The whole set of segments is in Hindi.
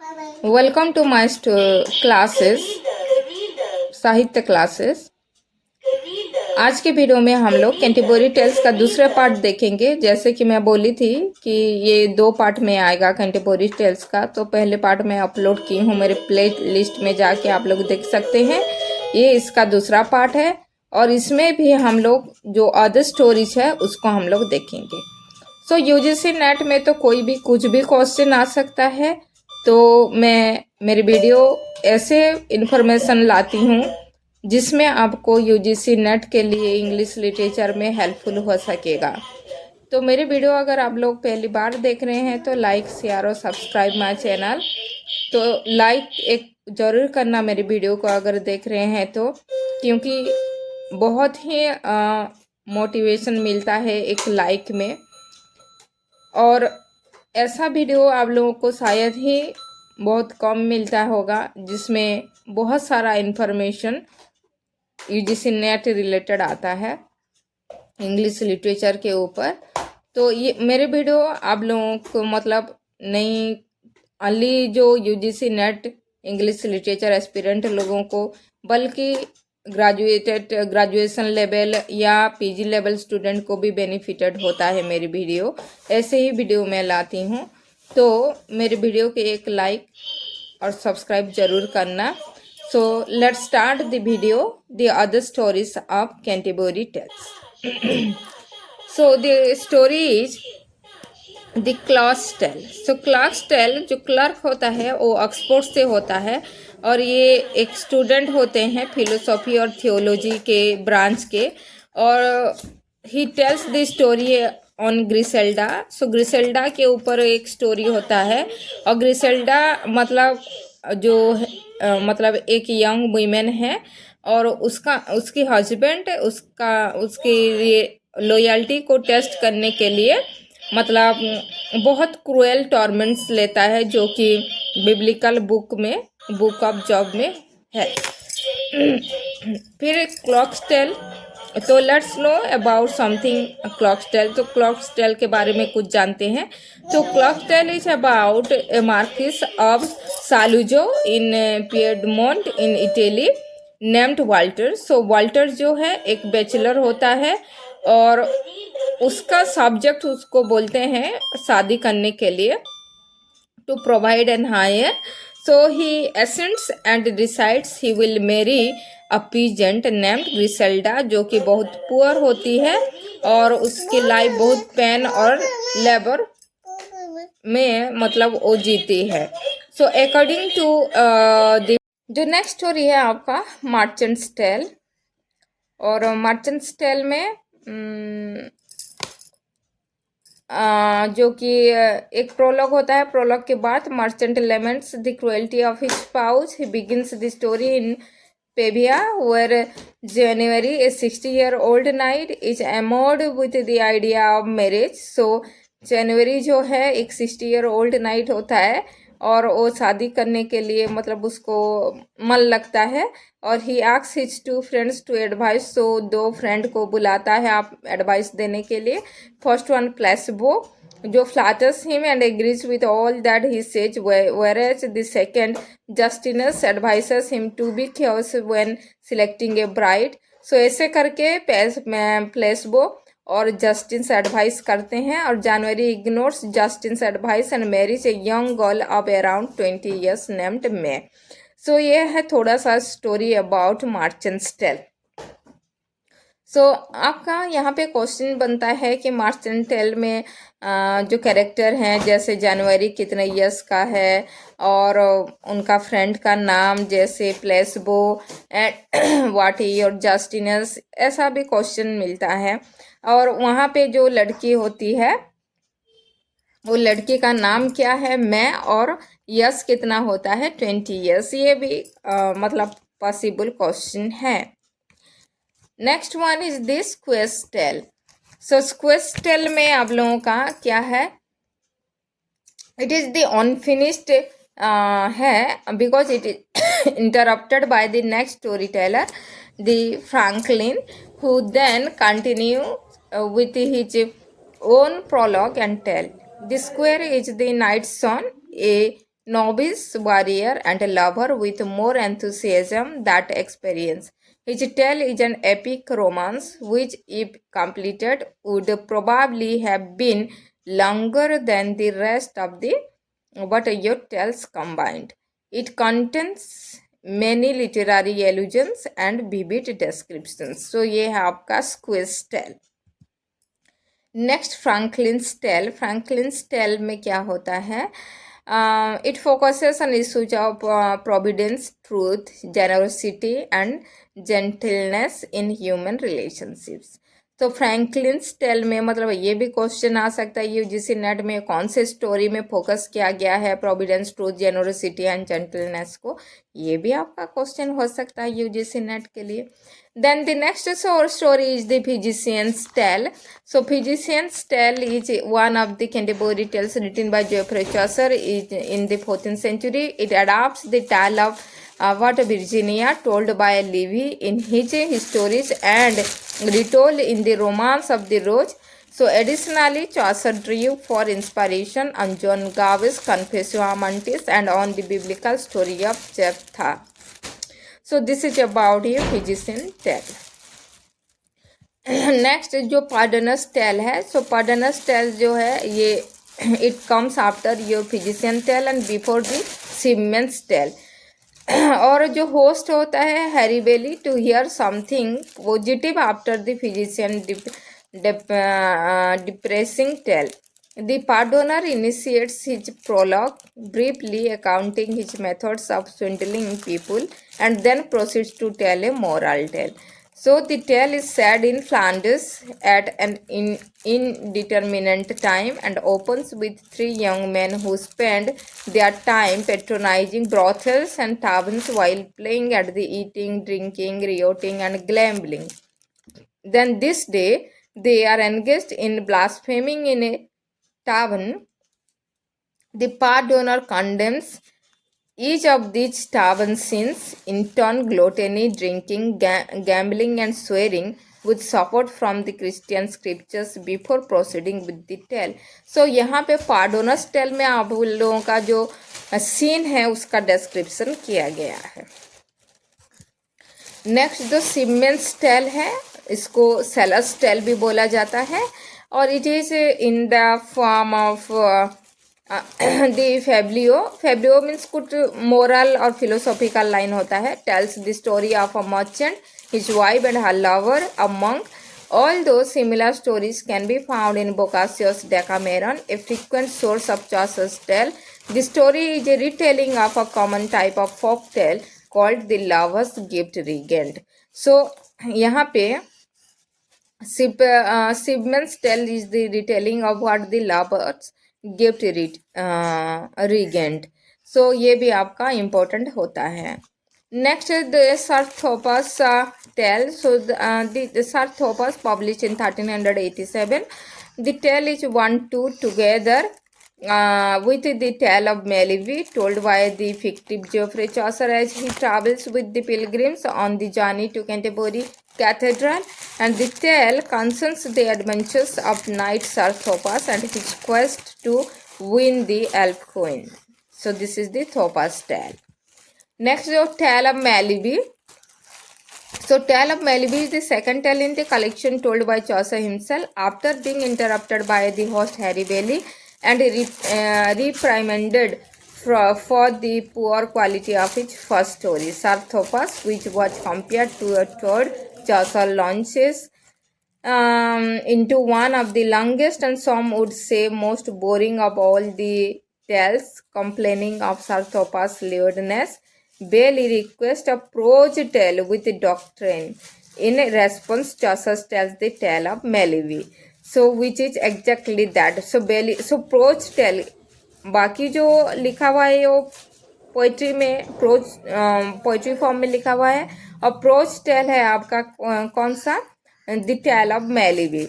वेलकम टू माय क्लासेस, साहित्य क्लासेस। आज के वीडियो में हम लोग कैंटरबरी टेल्स का दूसरा पार्ट देखेंगे। जैसे कि मैं बोली थी कि ये 2 पार्ट में आएगा कैंटरबरी टेल्स का, तो पहले पार्ट में अपलोड की हूँ, मेरे प्ले लिस्ट में जाके आप लोग देख सकते हैं। ये इसका दूसरा पार्ट है और इसमें भी हम लोग जो अदर स्टोरीज है उसको हम लोग देखेंगे। सो यूजीसी नेट में तो कोई भी कुछ भी क्वेश्चन आ सकता है, तो मैं मेरी वीडियो ऐसे इन्फॉर्मेशन लाती हूँ जिसमें आपको यूजीसी नेट के लिए इंग्लिश लिटरेचर में हेल्पफुल हो सकेगा। तो मेरी वीडियो अगर आप लोग पहली बार देख रहे हैं तो लाइक शेयर और सब्सक्राइब माय चैनल। तो लाइक एक ज़रूर करना मेरी वीडियो को अगर देख रहे हैं तो, क्योंकि बहुत ही मोटिवेशन मिलता है एक लाइक में। और ऐसा वीडियो आप लोगों को शायद ही बहुत कम मिलता होगा जिसमें बहुत सारा इन्फॉर्मेशन यूजीसी नेट रिलेटेड आता है इंग्लिश लिटरेचर के ऊपर। तो ये मेरे वीडियो आप लोगों को मतलब नहीं ओनली जो UGC net English literature aspirant लोगों को, बल्कि ग्रेजुएशन लेवल या पीजी लेवल स्टूडेंट को भी बेनिफिटेड होता है मेरी वीडियो। ऐसे ही वीडियो मैं लाती हूँ, तो मेरे वीडियो के एक लाइक और सब्सक्राइब जरूर करना। So let's start the video, the other stories of Canterbury tales. So the story is the clerk's tale. So clerk's tale जो क्लर्क होता है वो ऑक्सफोर्ड से होता है और ये एक स्टूडेंट होते हैं फिलोसॉफी और थियोलॉजी के ब्रांच के। और he tells the story on Griselda. So Griselda के ऊपर एक स्टोरी होता है। और ग्रिसेल्डा मतलब जो मतलब एक यंग वुमेन है और उसकी हस्बैंड उसकी लॉयल्टी को टेस्ट करने के लिए मतलब बहुत क्रूएल टॉर्मेंट्स लेता है, जो कि बिब्लिकल बुक ऑफ जॉब में है। फिर क्लॉक्सटेल, तो let's know about something clerk's tale. तो क्लॉक्सटेल के बारे में कुछ जानते हैं। तो clerk's tale is about a marquis of Saluzzo in Piedmont in Italy named Walter. So Walter जो है एक बैचलर होता है और उसका सब्जेक्ट उसको बोलते हैं शादी करने के लिए, to provide an heir. So he assents and decides he will marry a peasant named Griselda, जो कि बहुत पुअर होती है और उसकी लाइफ बहुत पेन और लेबर में मतलब वो जीती है। सो अकॉर्डिंग टू जो नेक्स्ट स्टोरी है आपका मर्चेंट्स टेल। और मर्चेंट्स टेल में जो कि एक प्रोलॉग होता है। प्रोलॉग के बाद merchant laments the cruelty of his spouse. He begins the story in Pavia, where January, a 60-year-old knight, is enamored with the idea of marriage. So, January जो है एक 60-year-old knight होता है और वो शादी करने के लिए मतलब उसको मन लगता है और he asks his 2 friends to advice. So 2 friend को बुलाता है आप एडवाइस देने के लिए। फर्स्ट वन प्लेसबो, जो flatters him and agrees with all that he says, whereas the second Justinus advises him to be cautious when selecting a bride. So ऐसे करके प्लेसबो और जस्टिन एडवाइस करते हैं और January ignores Justin advice and marriage a young girl of around 20 years named May. सो ये है थोड़ा सा स्टोरी अबाउट मर्चेंट्स टेल। सो आपका यहाँ पे क्वेश्चन बनता है कि मर्चेंट टेल में जो कैरेक्टर हैं, जैसे जनवरी कितने ईयर्स का है और उनका फ्रेंड का नाम जैसे प्लेसबो एंड वाट ही और जस्टिनस, ऐसा भी क्वेश्चन मिलता है। और वहाँ पे जो लड़की होती है वो लड़की का नाम क्या है, मैं, और यस कितना होता है 20 years। ये भी मतलब पॉसिबल क्वेश्चन है। Next one is this squire's tale. सो क्वेस्टेल में आप लोगों का क्या है, इट इज द अनफिनिश्ड है because it is interrupted by the next story teller the Franklin, who then continue with his own prologue and tell. The square is the knight's son, a novice, warrior, and a lover with more enthusiasm than experience. His tale is an epic romance which, if completed, would probably have been longer than the rest of the but your tales combined. It contains many literary allusions and vivid descriptions. So ये है आपका squire's tale. Next Franklin's tale. Franklin's tale में क्या होता है? It focuses on issues of providence, truth, generosity and gentleness in human relationships. तो फ्रैंकलिन्स टेल में मतलब ये भी क्वेश्चन आ सकता है यूजीसी नेट में कौन से स्टोरी में फोकस किया गया है Providence, truth, generosity and gentleness को. ये भी आपका क्वेश्चन हो सकता है यूजीसी नेट के लिए. Then the next story is the Physician's Tale. So Physician's Tale is one of the Canterbury Tales written by Geoffrey Chaucer in the 14th century. It adapts the tale of Virginia told by Livy in his histories and retold in the Romance of the Rose. So additionally, Chaucer drew for inspiration on John Gawes' Confessio Amantis and on the biblical story of Jephthah. So this is about your physician tale. Next जो पार्डनस टेल है. सो पार्डनस टेल जो है ये it comes after your physician tale and before the shipman's tale. और जो होस्ट होता है Harry Bailey to hear something positive after the physician depressing tale. The pardoner initiates his prologue, briefly accounting his methods of swindling people, and then proceeds to tell a moral tale. So the tale is set in Flanders at an indeterminate time and opens with three young men who spend their time patronizing brothels and taverns while playing at the eating, drinking, rioting, and gambling. Then this day they are engaged in blaspheming in a tavern. The pardoner condemns each of these tavern sins, in turn gluttony, drinking, gambling and swearing, with support from the Christian scriptures before proceeding with the tale. So यहाँ पे pardoner's tale में आप लोगों का जो सीन है उसका डिस्क्रिप्शन किया गया है. नेक्स्ट जो सिमेंस टेल है इसको सेलस टेल भी बोला जाता है और it is in the form of the fabliau. Fabliau means कुछ मोरल और फिलोसॉफिकल लाइन होता है. Tells the story of a merchant, his wife and her lover, a monk. All those similar stories can be found in Boccaccio's Decameron, a frequent source of Chaucer's tale. The story is a retelling of a common type of folk tale called the lover's gift regent. So यहाँ पे Simeon's tale is the retelling of what the lovers gift regent. So ये भी आपका important होता है. Next is the Sarthopus tale. So the Sarthopus published in 1387. The tale is 1-2 together with the tale of Melivi told by the fictive Geoffrey Chaucer as he travels with the pilgrims on the journey to Canterbury Cathedral, and the tale concerns the adventures of Knight Sarthopus and his quest to win the Elf Queen. So this is the Thopas tale. Next is tale of Melivi. So tale of Melivi is the second tale in the collection told by Chaucer himself after being interrupted by the host Harry Bailey and reprimanded for the poor quality of his first story, Sarthopus, which was compared to a third. Chaucer launches into one of the longest and some would say most boring of all the tales, complaining of Sarthopus' lewdness. Bailey requests a prose tale with doctrine. In response, Chaucer tells the tale of Melivi. So which is exactly that. So Bailey, so prose tale, बाकी जो लिखा हुआ है वो पोइट्री में प्रोज पोइट्री फॉर्म में लिखा हुआ है और प्रोज टेल है आपका कौन सा द टेल ऑफ मेलिवी.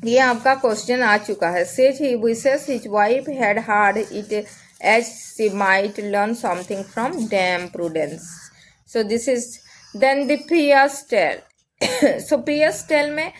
ये आपका क्वेश्चन आ चुका है. Says he wishes his wife had heard it as she might learn something from Dame Prudence. So this is then the pierce's tale. So pierce's tale में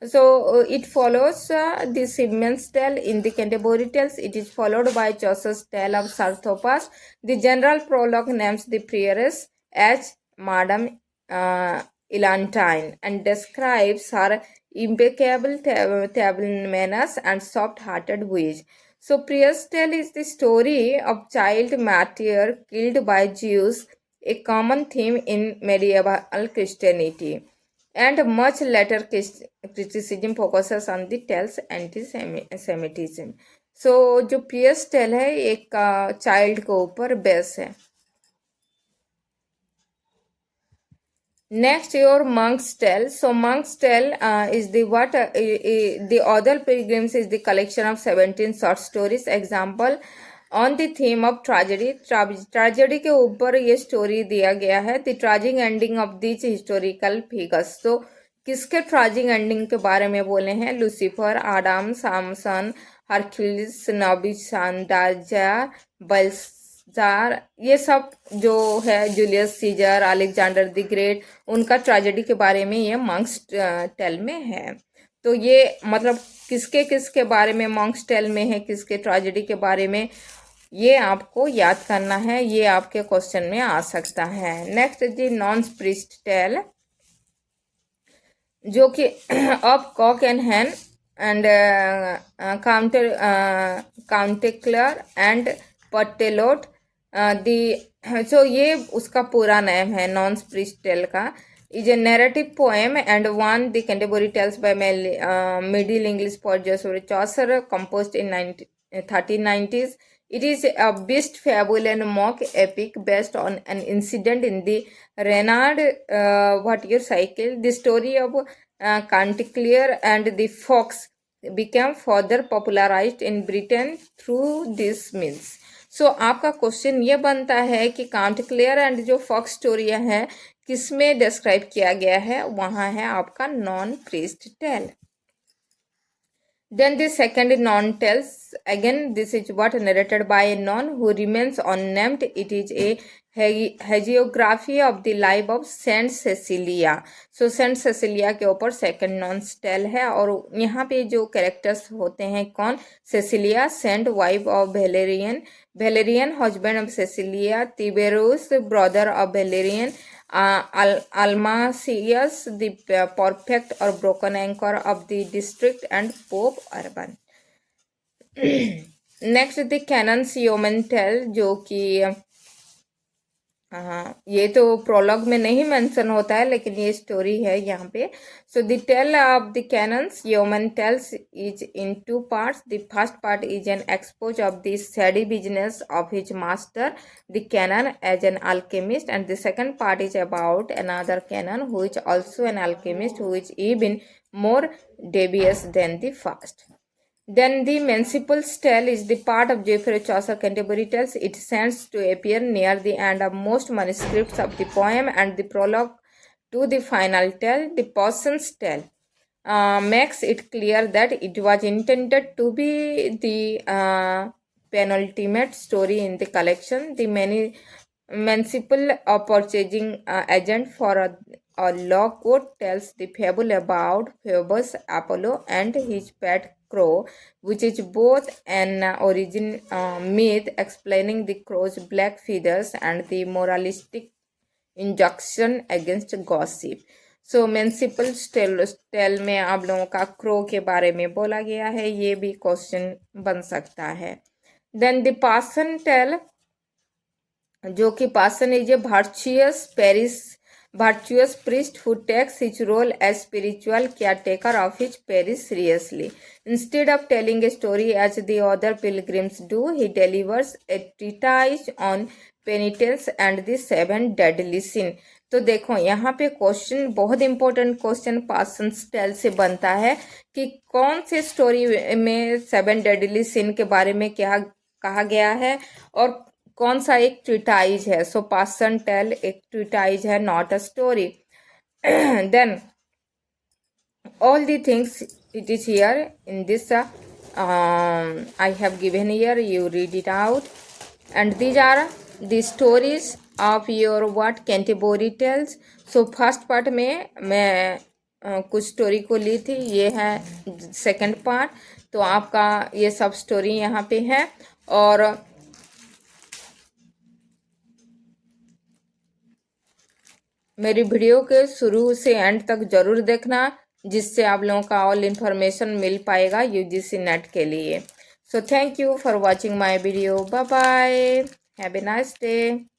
So it follows the Simon's tale in the Canterbury Tales. It is followed by Chaucer's tale of Sarthopas. The general prologue names the prioress as Madame Elantine and describes her impeccable table manners and soft-hearted witch. So Prior's tale is the story of child martyr killed by Jews, a common theme in medieval Christianity. And much later criticism focuses on the tale's anti-Semitism. So जो प्रियस टेल है एक चाइल्ड के ऊपर बेस है. Next, your Monk's Tale. So, Monk's Tale is the the Other Pilgrims is the collection of 17 short stories. Example, on the theme of tragedy. Tragedy के ऊपर ये स्टोरी दिया गया है. The tragic ending of these historical figures. So, किसके ट्रैजिक एंडिंग के बारे में बोले हैं? लूसीफर, आदम, सामसन, हरक्यूलिस, नबी, सांदाजा, बल्जार, ये सब जो है, Julius Caesar, Alexander the great, उनका ट्रेजेडी के बारे में ये मंक्स टेल में है. तो ये मतलब किसके किसके बारे में मंक्स टेल में है, किसके ट्रेजेडी के बारे में, ये आपको याद करना है. ये आपके क्वेश्चन में आ सकता है. Next the nun priest tale, जो कि of cock and hen and Chanticleer and Pertelote the. सो ये उसका पूरा नाम है नॉन प्रिस्ट टेल का. Is a narrative poem and one the Canterbury tales by middle English poet Joseph Chaucer, composed in 1390s. It is a beast fable and mock epic based on an incident in the Renard Vautier cycle. The story of Canticleer and the Fox became further popularized in Britain through these means. So आपका क्वेश्चन ये बनता है कि काउंटिक्लेयर एंड जो फॉक्स स्टोरिया है किसमें डिस्क्राइब किया गया है? वहाँ है आपका nun priest tale. Then the second non tells, again this is what narrated by a non who remains unnamed. It is a hagiography of the life of Saint Cecilia. So Saint Cecilia के ऊपर second non tell है. और यहाँ पे जो कैरेक्टर्स होते हैं कौन? Cecilia, Saint, wife of Valerian, husband of Cecilia, Tiberius, brother of Valerian, Almasius, the perfect or broken anchor of the district, and Pope Urban. Next, the canons yeoman tell, जो कि ये तो प्रोलॉग में नहीं मेंशन होता है, लेकिन ये स्टोरी है यहाँ पे. So the tale of the canon's yeoman tells is in two parts. The first part is an expose of the shady business of his master, the canon, as an alchemist, and the second part is about another canon who is also an alchemist, who is even more devious than the first. Then the Manciple's tale is the part of Geoffrey Chaucer Canterbury Tales. It tends to appear near the end of most manuscripts of the poem and the prologue to the final tale. The Parson's tale makes it clear that it was intended to be the penultimate story in the collection. The Manciple, a purchasing agent for a law court, tells the fable about Phoebus Apollo and his pet crow, which is both an origin myth explaining the crow's black feathers and the moralistic injunction against gossip. So मेंसिपल tell में आप लोगों का क्रो के बारे में बोला गया है. ये भी क्वेश्चन बन सकता है. देन द पासन टेल, जो कि पासन is a virtuous priest who takes his role as spiritual caretaker of his parish seriously. Instead of telling a story as the other pilgrims do, he delivers a treatise on penitence and the 7 deadly sin. तो देखो यहाँ पे क्वेश्चन, बहुत इंपॉर्टेंट क्वेश्चन पासन्स टेल से बनता है कि कौन से स्टोरी में 7 डेडली सिन के बारे में क्या कहा गया है और कौन सा एक ट्रीटाइज है. सो पासन टेल एक ट्रीटाइज है, not a story. Then all the things it is here in this I have given here, you read it out. And these are the stories of your what Canterbury Tales. So first part में मैं कुछ स्टोरी को ली थी। ये है सेकंड पार्ट। तो आपका ये सब स्टोरी यहाँ पे है। और मेरी वीडियो के शुरू से एंड तक ज़रूर देखना, जिससे आप लोगों का ऑल इन्फॉर्मेशन मिल पाएगा यूजीसी नेट के लिए। So thank you for watching my video. Bye bye, have a nice day.